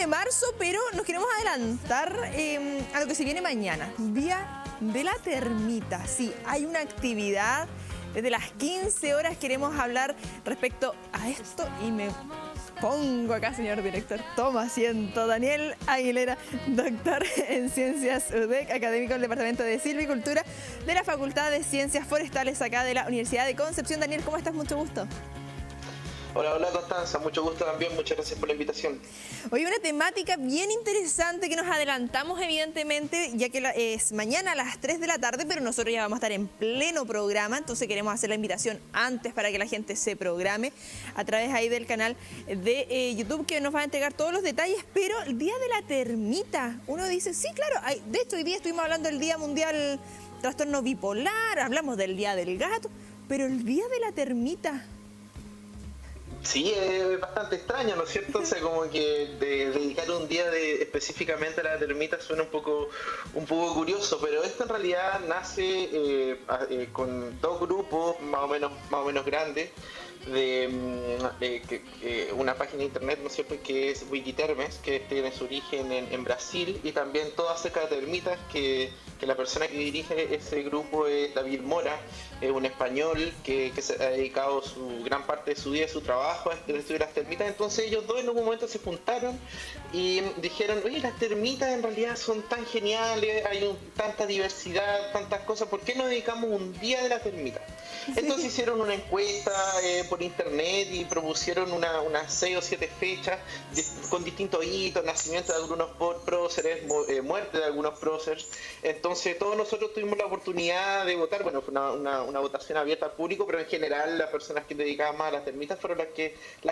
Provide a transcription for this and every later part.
marzo, pero nos queremos adelantar a lo que se viene mañana, Día de la Termita. Sí, hay una actividad, desde las 15 horas queremos hablar respecto a esto y me pongo acá, señor director, toma asiento. Daniel Aguilera, doctor en Ciencias UDEC, académico del Departamento de Silvicultura de la Facultad de Ciencias Forestales acá de la Universidad de Concepción. Daniel, ¿cómo estás? Mucho gusto. Hola, hola Constanza, mucho gusto también, muchas gracias por la invitación. Hoy una temática bien interesante que nos adelantamos evidentemente, ya que es mañana a las 3 de la tarde, pero nosotros ya vamos a estar en pleno programa, entonces queremos hacer la invitación antes para que la gente se programe a través ahí del canal de YouTube, que nos va a entregar todos los detalles. Pero el Día de la Termita, uno dice, sí, claro, de hecho hoy día estuvimos hablando del Día Mundial Trastorno Bipolar, hablamos del Día del Gato, pero el Día de la Termita... Sí, es bastante extraño, ¿no es cierto? O sea, como que dedicar un día específicamente a la termita suena un poco curioso, pero esto en realidad nace con dos grupos más o menos grandes de una página de internet, ¿no es cierto?, que es Wikitermes, que tiene su origen en Brasil, y también todo acerca de termitas, que la persona que dirige ese grupo es David Mora, un español que se ha dedicado gran parte de su día, de su trabajo a estudiar las termitas. Entonces ellos dos en un momento se juntaron y dijeron, oye, las termitas en realidad son tan geniales, hay tanta diversidad, tantas cosas, ¿por qué no dedicamos un día de la termita? Entonces hicieron una encuesta por internet y propusieron unas 6 o 7 fechas con distintos hitos, nacimiento de algunos próceres, muerte de algunos próceres. Entonces todos nosotros tuvimos la oportunidad de votar. Bueno, fue una votación abierta al público, pero en general las personas que dedicaban más a las termitas fueron las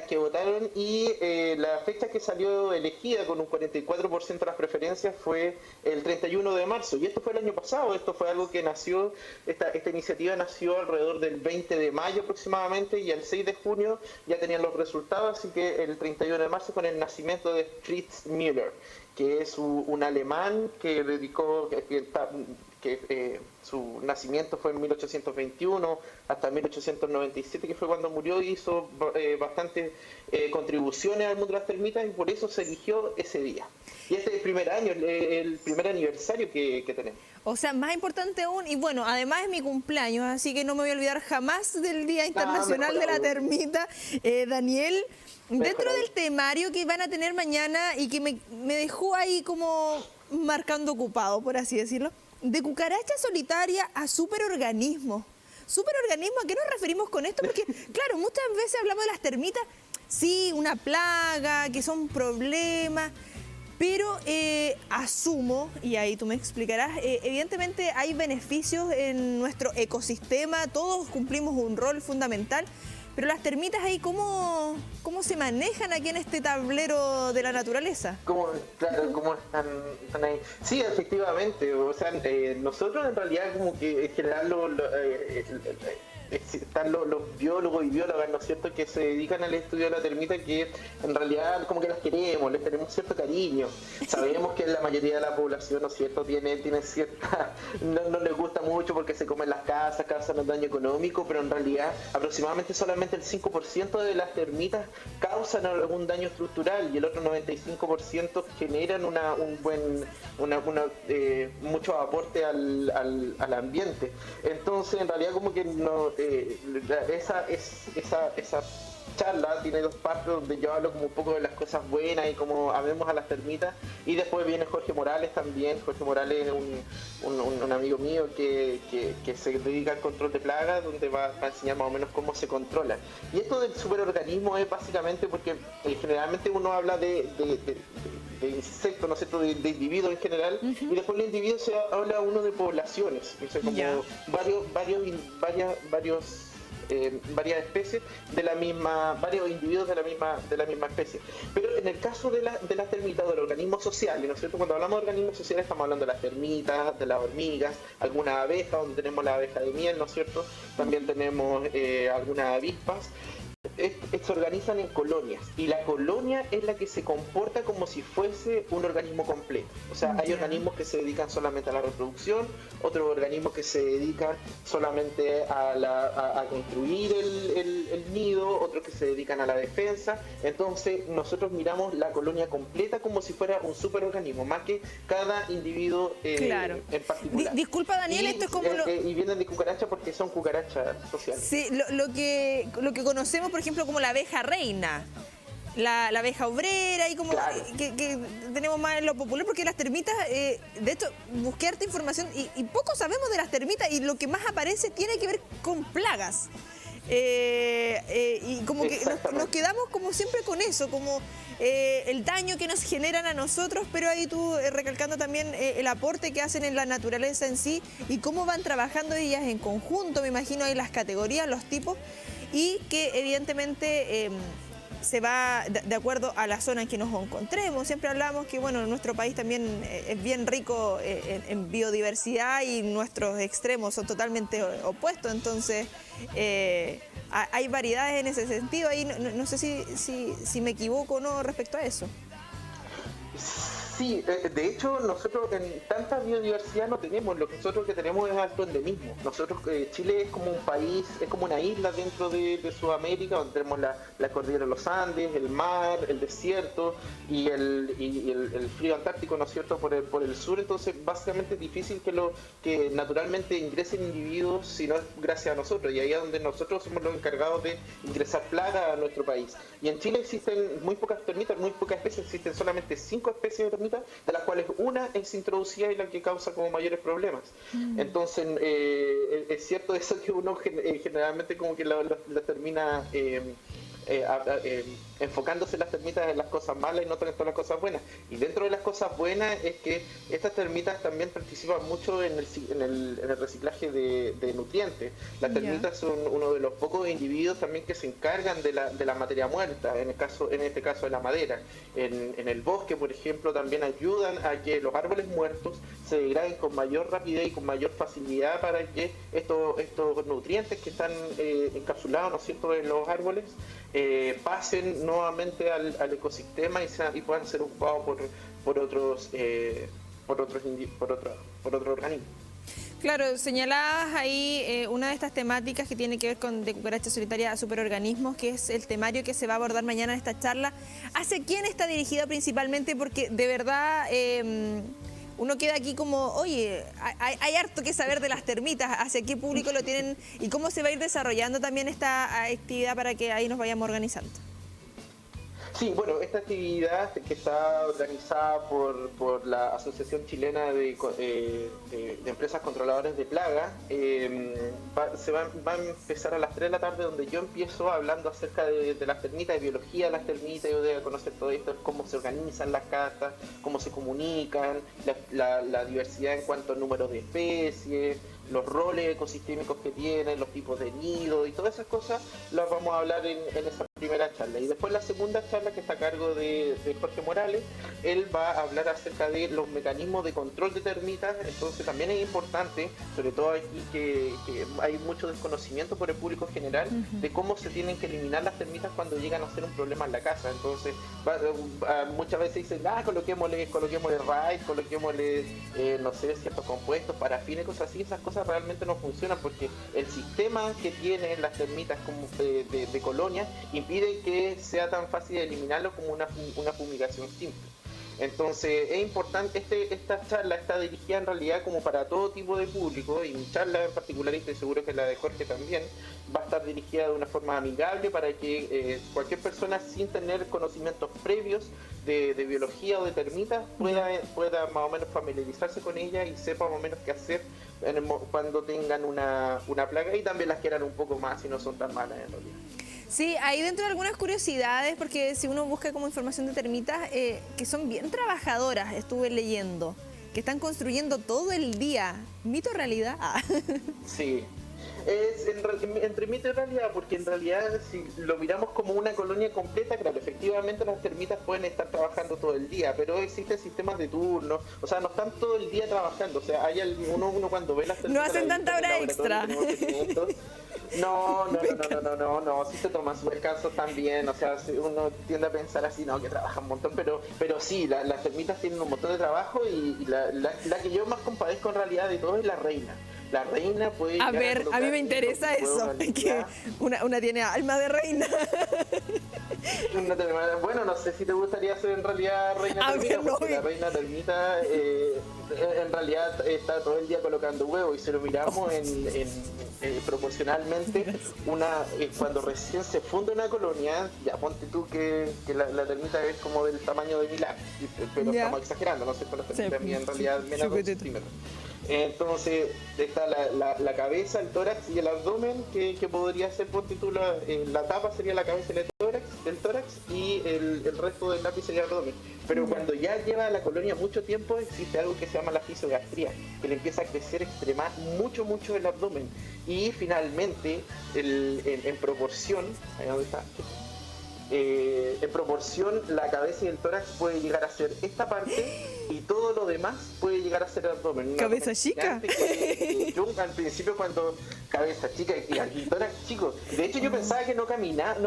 que votaron, y la fecha que salió elegida con un 44% de las preferencias fue el 31 de marzo. Y esto fue el año pasado, esto fue algo que nació, esta iniciativa nació alrededor del 20 de mayo aproximadamente, y el 6 de junio ya tenían los resultados, así que el 31 de marzo con el nacimiento de Fritz Müller, que es un alemán que dedicó, su nacimiento fue en 1821 hasta 1897, que fue cuando murió, y hizo bastantes contribuciones al mundo de las termitas, y por eso se eligió ese día. Y este es el primer aniversario que tenemos. O sea, más importante aún, y bueno, además es mi cumpleaños, así que no me voy a olvidar jamás del Día Internacional de la Termita. Daniel, dentro del temario que van a tener mañana y que me dejó ahí como marcando ocupado, por así decirlo, de cucaracha solitaria a superorganismo. ¿Superorganismo? ¿A qué nos referimos con esto? Porque, claro, muchas veces hablamos de las termitas, sí, una plaga, que son problemas, pero asumo, y ahí tú me explicarás, evidentemente hay beneficios en nuestro ecosistema, todos cumplimos un rol fundamental, pero las termitas ahí, ¿cómo se manejan aquí en este tablero de la naturaleza? Claro, ¿cómo están ahí? Sí, efectivamente, o sea, nosotros en realidad como que en general están los biólogos y biólogas, ¿no es cierto?, que se dedican al estudio de la termita, que en realidad como que las queremos, les tenemos cierto cariño. Sabemos que la mayoría de la población, ¿no es cierto?, tiene cierta... No les gusta mucho porque se comen las casas, causan un daño económico, pero en realidad aproximadamente solamente el 5% de las termitas causan algún daño estructural, y el otro 95% generan mucho aporte al ambiente. Entonces en realidad como que esa charla tiene dos partes, donde yo hablo como un poco de las cosas buenas y cómo amemos a las termitas, y después viene Jorge Morales también. Jorge Morales es un amigo mío que se dedica al control de plagas, donde va a enseñar más o menos cómo se controla. Y esto del superorganismo es básicamente porque generalmente uno habla de insectos, ¿no es cierto?, de individuos en general, y después los individuos se habla uno de poblaciones, o sea, como varias especies de la misma, varios individuos de la misma especie. Pero en el caso de las termitas, de los organismos sociales, ¿no es cierto?, cuando hablamos de organismos sociales estamos hablando de las termitas, de las hormigas, algunas abejas, donde tenemos la abeja de miel, ¿no es cierto?, también tenemos algunas avispas. se organizan en colonias y la colonia es la que se comporta como si fuese un organismo completo. O sea, hay organismos que se dedican solamente a la reproducción, otros organismos que se dedican solamente a construir el nido, otros que se dedican a la defensa. Entonces nosotros miramos la colonia completa como si fuera un superorganismo, más que cada individuo claro. en particular. Disculpa, Daniel, esto es como... y vienen de cucaracha porque son cucarachas sociales. Sí, lo que conocemos, por ejemplo, como la abeja reina, la abeja obrera, y como claro. que tenemos más en lo popular, porque las termitas, de hecho, busqué harta información y poco sabemos de las termitas, y lo que más aparece tiene que ver con plagas. Y como que nos quedamos como siempre con eso, como el daño que nos generan a nosotros, pero ahí tú recalcando también el aporte que hacen en la naturaleza en sí y cómo van trabajando ellas en conjunto, me imagino ahí las categorías, los tipos, y que evidentemente se va de acuerdo a la zona en que nos encontremos. Siempre hablamos que bueno, nuestro país también es bien rico en biodiversidad y nuestros extremos son totalmente opuestos, entonces hay variedades en ese sentido. Ahí no sé si me equivoco o no respecto a eso. Sí, de hecho nosotros en tanta biodiversidad no tenemos, lo que nosotros que tenemos es alto endemismo. Nosotros, Chile es como un país, es como una isla dentro de Sudamérica, donde tenemos la cordillera de los Andes, el mar, el desierto y el frío antártico, ¿no es cierto?, por el sur. Entonces básicamente es difícil que naturalmente ingresen individuos, si no es gracias a nosotros, y ahí es donde nosotros somos los encargados de ingresar plagas a nuestro país. Y en Chile existen muy pocas termitas, muy pocas especies, existen solamente 5 especies de termitas, de las cuales una es introducida y la que causa como mayores problemas. Entonces es cierto eso que uno generalmente como que la termina enfocándose las termitas en las cosas malas y no en todas las cosas buenas. Y dentro de las cosas buenas es que estas termitas también participan mucho en el reciclaje de nutrientes. Las termitas son uno de los pocos individuos también que se encargan de la materia muerta, en este caso de la madera. En el bosque, por ejemplo, también ayudan a que los árboles muertos se degraden con mayor rapidez y con mayor facilidad para que estos nutrientes que están encapsulados, ¿no es cierto?, en los árboles, pasen nuevamente al ecosistema y puedan ser ocupados por otros organismos. Claro, señalabas ahí una de estas temáticas que tiene que ver con de cucaracha solitaria a superorganismos, que es el temario que se va a abordar mañana en esta charla. ¿Hacia quién está dirigida principalmente? Porque de verdad uno queda aquí como, oye, hay harto que saber de las termitas, hacia qué público lo tienen y cómo se va a ir desarrollando también esta actividad para que ahí nos vayamos organizando. Sí, bueno, esta actividad que está organizada por la Asociación Chilena de Empresas Controladoras de Plagas, va a empezar a las 3 de la tarde, donde yo empiezo hablando acerca de las termitas, de biología de las termitas. Yo debo conocer todo esto, cómo se organizan las castas, cómo se comunican, la diversidad en cuanto al número de especies, los roles ecosistémicos que tienen, los tipos de nido y todas esas cosas las vamos a hablar en esa primera charla. Y después la segunda charla, que está a cargo de Jorge Morales, él va a hablar acerca de los mecanismos de control de termitas. Entonces también es importante, sobre todo aquí que hay mucho desconocimiento por el público general, de cómo se tienen que eliminar las termitas cuando llegan a ser un problema en la casa. Entonces muchas veces dicen, coloquémosle raid, coloquémosle no sé, ciertos compuestos, parafina y cosas así. Esas cosas realmente no funcionan porque el sistema que tienen las termitas como de colonia impide que sea tan fácil de eliminarlo como una fumigación simple. Entonces es importante, esta charla está dirigida en realidad como para todo tipo de público, y mi charla en particular, y estoy seguro que la de Jorge también, va a estar dirigida de una forma amigable para que cualquier persona sin tener conocimientos previos de biología o de termitas pueda más o menos familiarizarse con ella y sepa más o menos qué hacer cuando tengan una plaga, y también las quieran un poco más si no son tan malas en realidad. Sí, ahí dentro de algunas curiosidades, porque si uno busca como información de termitas, que son bien trabajadoras, estuve leyendo, que están construyendo todo el día. ¿Mito o realidad? Sí, es entre mito y realidad, porque en realidad si lo miramos como una colonia completa, claro, efectivamente las termitas pueden estar trabajando todo el día, pero existen sistemas de turno, o sea, no están todo el día trabajando, o sea, hay uno cuando ve las termitas... No hacen tanta hora extra. No, sí se toman sus descansos también, o sea, uno tiende a pensar así, no, que trabaja un montón, pero sí, las termitas tienen un montón de trabajo y la que yo más compadezco en realidad de todo es la reina. La reina puede... A ver, a mí me interesa eso, que una tiene alma de reina. Bueno, no sé si te gustaría ser en realidad reina termita, porque la reina termita en realidad está todo el día colocando huevos y si lo miramos proporcionalmente, cuando recién se funda una colonia, ya ponte tú que la termita es como del tamaño de Milán, pero estamos exagerando, no sé, con las termitas mías en realidad menos de 2 centímetros. Entonces está la cabeza, el tórax y el abdomen, que podría ser, ponte tú, la tapa sería la cabeza y el tórax y el resto del lápiz sería el abdomen. Pero cuando ya lleva la colonia mucho tiempo, existe algo que se llama la fisiogastría, que le empieza a crecer mucho el abdomen. Y finalmente, en proporción, ahí donde está, en proporción la cabeza y el tórax puede llegar a ser esta parte y todo lo demás puede llegar a ser el abdomen. ¿Cabeza chica? Yo al principio cuando cabeza chica y tórax chico, de hecho yo pensaba que no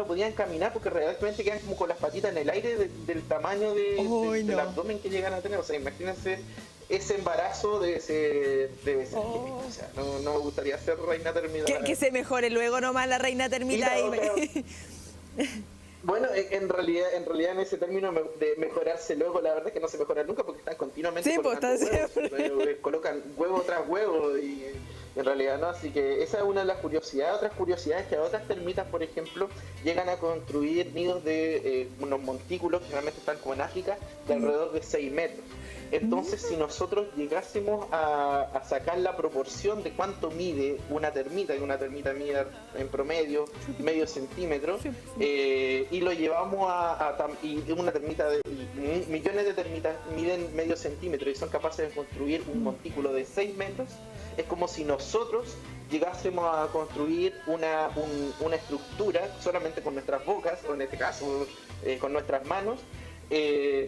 podían caminar porque realmente quedan como con las patitas en el aire del tamaño del abdomen que llegan a tener. O sea, imagínense, ese embarazo debe ser o sea, no me gustaría ser reina termita. Que se mejore luego nomás la reina termita ahí. Bueno, en realidad en ese término de mejorarse luego, la verdad es que no se mejora nunca porque están continuamente colocan huevo tras huevo y en realidad no, así que esa es una de las curiosidades. Otras curiosidades que a otras termitas, por ejemplo, llegan a construir nidos de unos montículos que realmente están como en África, de alrededor de 6 metros. Entonces, si nosotros llegásemos a sacar la proporción de cuánto mide una termita, que una termita mide en promedio medio centímetro, y lo llevamos y una termita millones de termitas miden medio centímetro y son capaces de construir un montículo de 6 metros, es como si nosotros llegásemos a construir una estructura solamente con nuestras bocas, o en este caso con nuestras manos,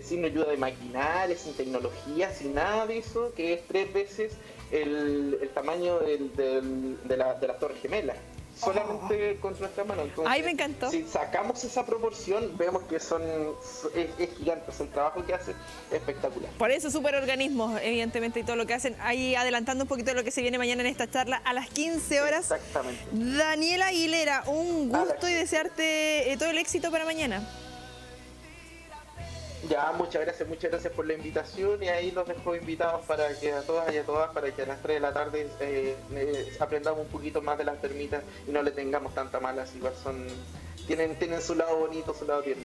sin ayuda de maquinaria, sin tecnología, sin nada de eso, que es 3 veces el tamaño de las Torres Gemelas, solamente con nuestras manos. Entonces, ¡ay, me encantó! Si sacamos esa proporción, vemos que es gigante, el trabajo que hace es espectacular. Por eso, superorganismos, evidentemente, y todo lo que hacen. Ahí adelantando un poquito de lo que se viene mañana en esta charla a las 15 horas. Exactamente. Daniela Aguilera, un gusto y desearte todo el éxito para mañana. Ya, muchas gracias por la invitación y ahí los dejo invitados para que a todas y a todas, para que a las 3 de la tarde aprendamos un poquito más de las termitas y no le tengamos tanta malas, igual tienen su lado bonito, su lado tierno.